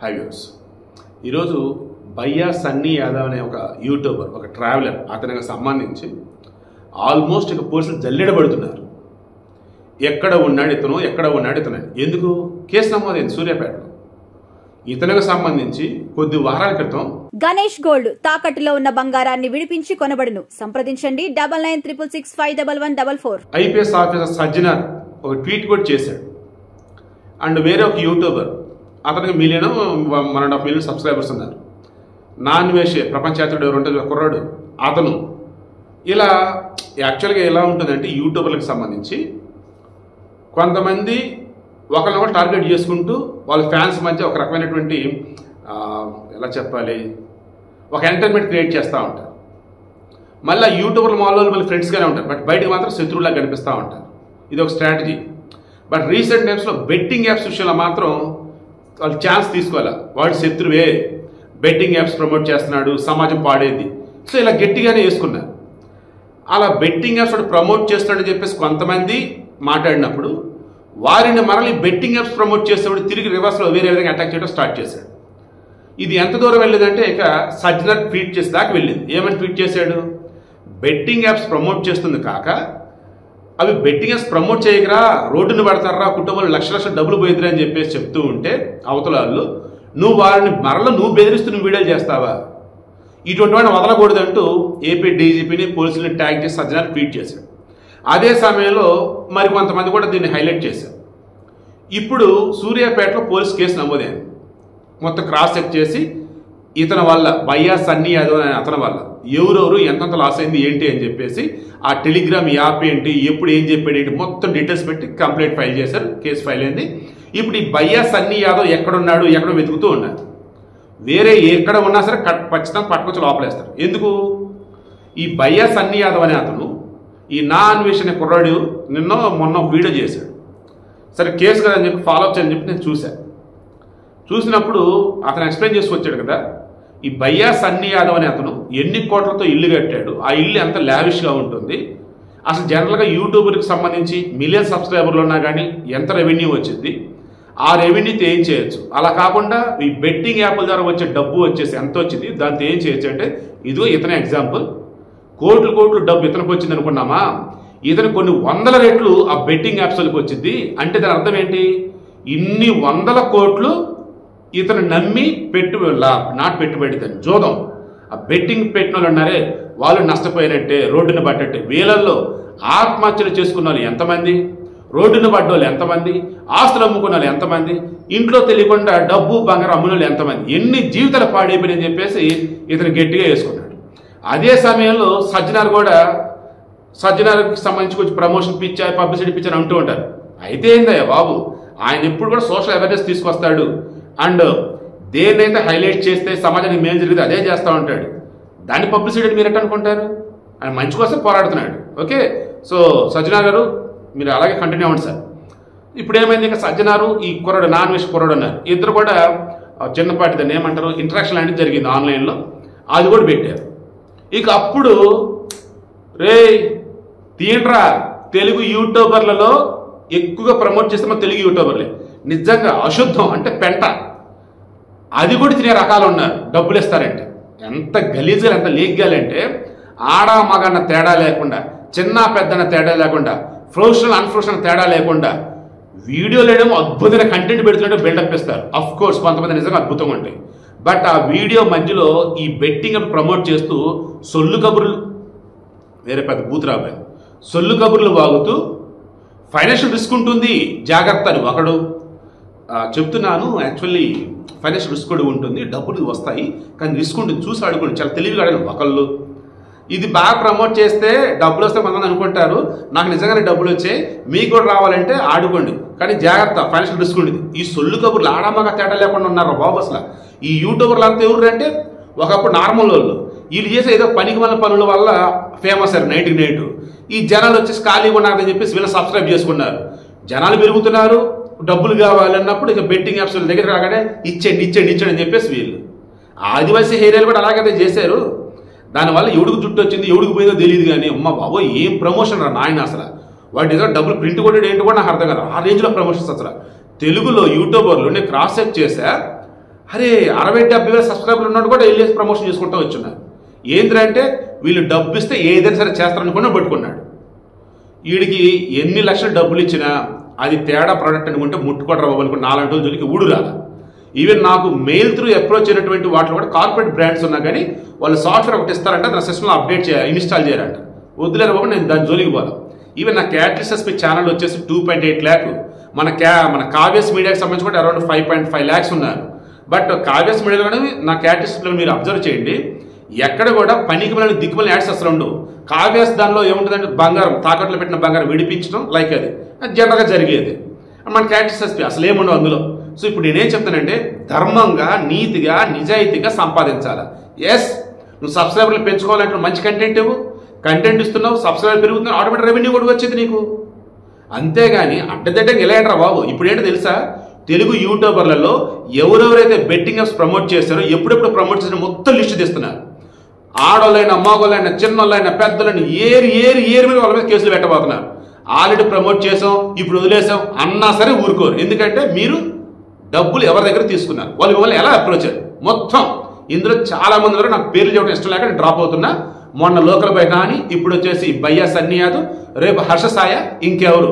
Hi viewers, ఈరోజు భయ్యా సన్నీ యాదవ్ అనే ఒక యూట్యూబర్, ఒక ట్రావెలర్, అతనికి సంబంధించి ఆల్మోస్ట్ ఇక పోలీసులు జల్లెడబడుతున్నారు. ఎక్కడ ఉన్నాడు ఇతను ఎందుకు కేసు నమోదైంది సూర్యాపేటలో. ఇతనికి సంబంధించి కొద్ది వారాల క్రితం గణేష్ గోల్డ్ తాకట్టులో ఉన్న బంగారాన్ని విడిపించి కొనబడును. సంప్రదించండి 9966511144. ఐపీఎస్ ఆఫీసర్ సజ్జనార్ ఒక ట్వీట్ కూడా చేశాడు. అండ్ వేరే ఒక యూట్యూబర్, అతనికి 1.5 మిలియన్ సబ్స్క్రైబర్స్ ఉన్నారు. నాన్ వేషే ప్రపంచాత్రుడు ఎవరు ఉంటుంది కుర్రాడు అతను. ఇలా యాక్చువల్గా ఎలా ఉంటుందంటే యూట్యూబర్లకు సంబంధించి కొంతమంది ఒకరినొకరు టార్గెట్ చేసుకుంటూ వాళ్ళ ఫ్యాన్స్ మధ్య ఒక రకమైనటువంటి ఎలా చెప్పాలి, ఒక ఎంటర్టైన్మెంట్ క్రియేట్ చేస్తూ ఉంటారు. మళ్ళీ యూట్యూబర్లు మాల్లో మళ్ళీ ఫ్రెండ్స్గానే ఉంటారు, బట్ బయటకు మాత్రం శత్రువులాగా కనిపిస్తూ ఉంటారు. ఇది ఒక స్ట్రాటజీ. బట్ రీసెంట్ టైమ్స్లో బెట్టింగ్ యాప్స్ విషయంలో మాత్రం వాళ్ళు ఛాన్స్ తీసుకోవాలి. వాడు శత్రువే, బెట్టింగ్ యాప్స్ ప్రమోట్ చేస్తున్నాడు, సమాజం పాడేది, సో ఇలా గట్టిగానే వేసుకున్నారు. అలా బెట్టింగ్ యాప్స్ వాడు ప్రమోట్ చేస్తున్నాడని చెప్పేసి కొంతమంది మాట్లాడినప్పుడు వారిని మరలి బెట్టింగ్ యాప్స్ ప్రమోట్ చేసేవాడు తిరిగి రివర్స్లో వేరే విధంగా అటాక్ చేయడం స్టార్ట్ చేశాడు. ఇది ఎంత దూరం వెళ్ళేదంటే ఇక సజ్జనర్ ట్వీట్ చేసే దాకా వెళ్ళింది. ఏమని ట్వీట్ చేశాడు? బెట్టింగ్ యాప్స్ ప్రమోట్ చేస్తుంది కాక అవి బెట్టింగ్ యాప్స్ ప్రమోట్ చేయకరా, రోడ్డును పడతారా, కుటుంబంలో లక్షల డబ్బులు పోయిద్దిరా అని చెప్పేసి చెప్తూ ఉంటే అవతల వాళ్ళు నువ్వు వారిని నువ్వు బెదిరిస్తూ నువ్వు వీడియోలు చేస్తావా, ఇటువంటి వాడిని వదలకూడదంటూ ఏపీ డీజీపీని పోలీసులను ట్యాగ్ చేసి సజ్జనార్ ట్వీట్ చేశాడు. అదే సమయంలో మరి కొంతమంది కూడా దీన్ని హైలైట్ చేశారు. ఇప్పుడు సూర్యాపేటలో పోలీస్ కేసు నమోదైంది. మొత్తం క్రాస్ చెక్ చేసి ఇతని వల్ల భయ్యా సన్నీ యాదవ్ అనే అతని వల్ల ఎవరెవరు ఎంతంత లాస్ అయింది ఏంటి అని చెప్పేసి ఆ టెలిగ్రామ్ యాప్ ఏంటి, ఎప్పుడు ఏం చెప్పాడు ఏంటి మొత్తం డీటెయిల్స్ పెట్టి కంప్లైంట్ ఫైల్ చేశారు. కేసు ఫైల్ అయింది. ఇప్పుడు ఈ భయ్యా సన్నీ యాదవ్ ఎక్కడున్నాడు ఎక్కడో వెతుకుతూ ఉన్నారు. వేరే ఎక్కడ ఉన్నా సరే ఖచ్చితంగా పట్టుకొచ్చి లోపలేస్తారు. ఎందుకు? ఈ భయ్యా సన్నీ యాదవ్ అనే అతను ఈ నా అన్వేషణ కుర్రాడు మొన్న ఒక వీడియో చేశాడు. సరే కేసు కదా అని చెప్పి ఫాలో అప్ చేయని చెప్పి నేను చూసినప్పుడు అతను ఎక్స్ప్లెయిన్ చేసుకొచ్చాడు కదా, ఈ భయ్యా సన్నీ యాదవ్ అనే అతను ఎన్ని కోట్లతో ఇల్లు కట్టాడు, ఆ ఇల్లు ఎంత లావిష్గా ఉంటుంది, అసలు జనరల్గా యూట్యూబర్కి సంబంధించి మిలియన్ సబ్స్క్రైబర్లు ఉన్నా కానీ ఎంత రెవెన్యూ వచ్చింది, ఆ రెవెన్యూతో ఏం చేయొచ్చు, అలా కాకుండా ఈ బెట్టింగ్ యాప్ల ద్వారా వచ్చే డబ్బు వచ్చేసి ఎంత వచ్చింది, దాంతో ఏం చేయొచ్చు అంటే ఇదిగో ఇతనే ఎగ్జాంపుల్. కోట్లు డబ్బు ఇతనికి వచ్చింది అనుకున్నామా, ఇతను కొన్ని 100 రెట్లు ఆ బెట్టింగ్ యాప్స్లకు వచ్చింది. అంటే దాని అర్థం ఏంటి? ఇన్ని 100 కోట్లు ఇతను నమ్మి పెట్టుబడి జోదం ఆ బెట్టింగ్ పెట్టిన వాళ్ళు ఉన్నారే వాళ్ళు నష్టపోయినట్టే, రోడ్డును పడ్డట్టే. వీళ్ళల్లో ఆత్మహత్యలు చేసుకున్న వాళ్ళు ఎంతమంది, రోడ్డును పడ్డ వాళ్ళు ఎంతమంది, ఆస్తులు అమ్ముకున్న వాళ్ళు ఎంతమంది, ఇంట్లో తెలియకుండా డబ్బు బంగారం అమ్మున వాళ్ళు ఎంతమంది, ఎన్ని జీవితాలు పాడైపోయినాయని చెప్పేసి ఇతను గట్టిగా వేసుకున్నాడు. అదే సమయంలో సజ్జనార్కి సంబంధించి కొంచెం ప్రమోషన్ పిచ్చారు, పబ్లిసిటీ పిచ్చారు అంటూ ఉంటారు. అయితే ఏందయ్యా బాబు, ఆయన ఎప్పుడు కూడా సోషల్ అవేర్నెస్ తీసుకొస్తాడు. అండ్ దేన్నైతే హైలైట్ చేస్తే సమాజానికి మేలు జరిగితే అదే చేస్తూ ఉంటాడు. దాన్ని పబ్లిసిటీ మీరు ఎట్లా అనుకుంటారు? ఆయన మంచి కోసం పోరాడుతున్నాడు. ఓకే, సో సజ్జనార్ గారు మీరు అలాగే కంటిన్యూ అవ్వండి సార్. ఇప్పుడు ఏమైంది, ఇంకా సజ్జనారు ఈ కుర్రాడు నాన్ వెజ్ కుర్రాడు అన్నారు. ఇద్దరు కూడా చిన్నపాటి దాన్ని ఏమంటారు ఇంటరాక్షన్ అనేది జరిగింది ఆన్లైన్లో, అది కూడా పెట్టారు. ఇక అప్పుడు రే తీయండ్రా, తెలుగు యూట్యూబర్లలో ఎక్కువగా ప్రమోట్ చేస్తే మన తెలుగు యూట్యూబర్లే నిజంగా అశుద్ధం అంటే పెంట, అది కూడా తినే రకాలు ఉన్నారు. డబ్బులు ఇస్తారంటే ఎంత గలీజ్గా ఎంత లేగ్గాలంటే ఆడ మగన్న తేడా లేకుండా, చిన్న పెద్దన్న తేడా లేకుండా, ప్రొఫెషనల్ అన్ప్రొఫెషనల్ తేడా లేకుండా వీడియోలు వేయడము అద్భుతమైన కంటెంట్ పెడుతుంటే బిల్డప్ ఇస్తారు. అఫ్ కోర్స్ కొంతమంది నిజంగా అద్భుతంగా ఉంటాయి. బట్ ఆ వీడియో మధ్యలో ఈ బెట్టింగ్ ప్రమోట్ చేస్తూ సొల్లు కబుర్లు, వేరే పెద్ద బూత్ రాబోయే సొల్లు కబుర్లు వాగుతూ ఫైనాన్షియల్ రిస్క్ ఉంటుంది జాగ్రత్త అని ఒకడు చెప్తున్నాను. యాక్చువల్లీ ఫైనాన్షియల్ రిస్క్ కూడా ఉంటుంది, డబ్బులు వస్తాయి కానీ రిస్క్ ఉంటుంది, చూసి ఆడుకోండి, చాలా తెలివిగా ఒకళ్ళు. ఇది బాగా ప్రమోట్ చేస్తే డబ్బులు వస్తే కొంతమంది అనుకుంటారు నాకు నిజంగానే డబ్బులు వచ్చాయి మీకు కూడా రావాలంటే ఆడుకోండి, కానీ జాగ్రత్త ఫైనాన్షియల్ రిస్క్ ఉంటుంది. ఈ సొల్లు కబుర్లు ఆడమ్మగా తేడా లేకుండా ఉన్నారు బాబు. అసలు ఈ యూట్యూబర్లు అంతా ఎవరు అంటే ఒకప్పుడు నార్మల్ వాళ్ళు, వీళ్ళు చేసే ఏదో పనికి మన పనుల వల్ల ఫేమస్ అయ్యారు నైట్కి నైట్. ఈ జనాలు వచ్చేసి ఖాళీగా ఉన్నారని చెప్పేసి వీళ్ళు సబ్స్క్రైబ్ చేసుకున్నారు. జనాలు పెరుగుతున్నారు, డబ్బులు కావాలన్నప్పుడు ఇక బెట్టింగ్ యాప్స్ దగ్గర రాగానే ఇచ్చేయండి అని చెప్పేసి వీళ్ళు ఆదివాసీ ఏరియాలు కూడా అలాగే చేశారు. దానివల్ల ఎవడికి జుట్టు వచ్చింది ఎవడికి పోయిందో తెలియదు కానీ అమ్మ బాబో ఏం ప్రమోషన్ రా నాయన. అసలు వాటి ఏదో డబ్బులు ప్రింట్ కొట్టేది ఏంటి కూడా నాకు అర్థం కాదు. ఆ రేంజ్లో ప్రమోషన్స్ అసలు తెలుగులో యూట్యూబర్లు నేను క్రాస్ చెక్ చేశా. అరే 60-70 సబ్స్క్రైబర్లు ఉన్నాడు కూడా వెళ్ళేసి ప్రమోషన్ చేసుకుంటూ వచ్చున్నారు. ఏంటంటే వీళ్ళు డబ్బు ఇస్తే ఏదైనా సరే చేస్తారనుకున్నా పట్టుకున్నాడు. వీడికి ఎన్ని లక్షలు డబ్బులు ఇచ్చినా అది తేడా ప్రోడక్ట్ అనుకుంటే ముట్టుకోవడం బాబు అనుకుంటే 4 రోజుల జోలికి ఊడు రాల. ఈవెన్ నాకు మెయిల్ త్రూ అప్రోచ్ అయినటువంటి వాటిలో కూడా కార్పొరేట్ బ్రాండ్స్ ఉన్నా కానీ వాళ్ళు సాఫ్ట్వేర్ ఒకటి ఇస్తారంటే నా సిస్టమ్లో అప్డేట్ చేయాలి, ఇన్స్టాల్ చేయాలంట. వద్దులేరు బాబు, నేను దాని జోలికి పోదాం. ఈవెన్ నా క్యాటలిస్ట్ ఎస్పీ ఛానల్ వచ్చేసి 2.8 lakh, మన కావ్యస్ మీడియాకి సంబంధించి కూడా అరౌండ్ 5.5 lakhs ఉన్నారు. బట్ కావ్యస్ మీడియాలో కూడా నా క్యాటలిస్ట్లో మీరు అబ్జర్వ్ చేయండి, ఎక్కడ కూడా పనికి మన దిక్కుమల యాడ్స్ అసలు ఉండవు. కావ్యాస్ దానిలో ఏముంటుందంటే బంగారం, తాకట్లో పెట్టిన బంగారం విడిపించడం లైక్ అది జనరల్గా జరిగేది. మన క్యాటలిస్ట్ ఎస్పీ అసలు ఏముండవు అందులో. సో ఇప్పుడు నేనేం చెప్తానంటే ధర్మంగా, నీతిగా, నిజాయితీగా సంపాదించాలి. ఎస్, నువ్వు సబ్స్క్రైబర్లు పెంచుకోవాలంటే మంచి కంటెంట్ ఇవ్వు, కంటెంట్ ఇస్తున్నావు, సబ్స్క్రైబర్ పెరుగుతున్నావు, ఆటోమేటిక్ రెవెన్యూ కూడా వచ్చేది నీకు. అంతేగాని అడ్డదిడ్డంగా ఎలా ఏంట్రా బాబు. ఇప్పుడు ఏంటో తెలుసా, తెలుగు యూట్యూబర్లలో ఎవరెవరైతే బెట్టింగ్ యాప్స్ ప్రమోట్ చేస్తారో ఎప్పుడెప్పుడు ప్రమోట్ చేసిన మొత్తం లిస్టు తీస్తున్నారు. ఆడోళ్ళైనా, మగోళ్ళైనా, చిన్నోళ్ళైనా, పెద్దలైనా ఏరి మీద వాళ్ళ మీద కేసులు పెట్టబోతున్నారు. ఆల్రెడీ ప్రమోట్ చేసాం, ఇప్పుడు వదిలేసాం అన్నా సరే ఊరుకోరు. ఎందుకంటే మీరు డబ్బులు ఎవరి దగ్గర తీసుకున్నారు, వాళ్ళు మిమ్మల్ని ఎలా అప్రోచ్ అయ్యారు మొత్తం. ఇందులో చాలా మంది ఉన్నారు, నాకు పేర్లు చెప్పడం ఇష్టం లేక నేను డ్రాప్ అవుతున్నా. మొన్న లోకల్ బై నాని, ఇప్పుడు వచ్చేసి బయ్యా సన్నీ యాదవ్, రేపు హర్ష సాయ, ఇంకెవరు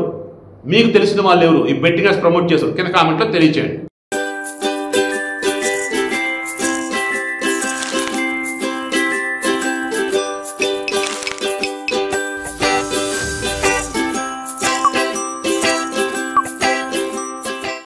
మీకు తెలిసిన వాళ్ళు ఎవరు ఈ బెట్టింగ్ యాప్స్ ప్రమోట్ చేశారు కింద కామెంట్లో తెలియచేయండి.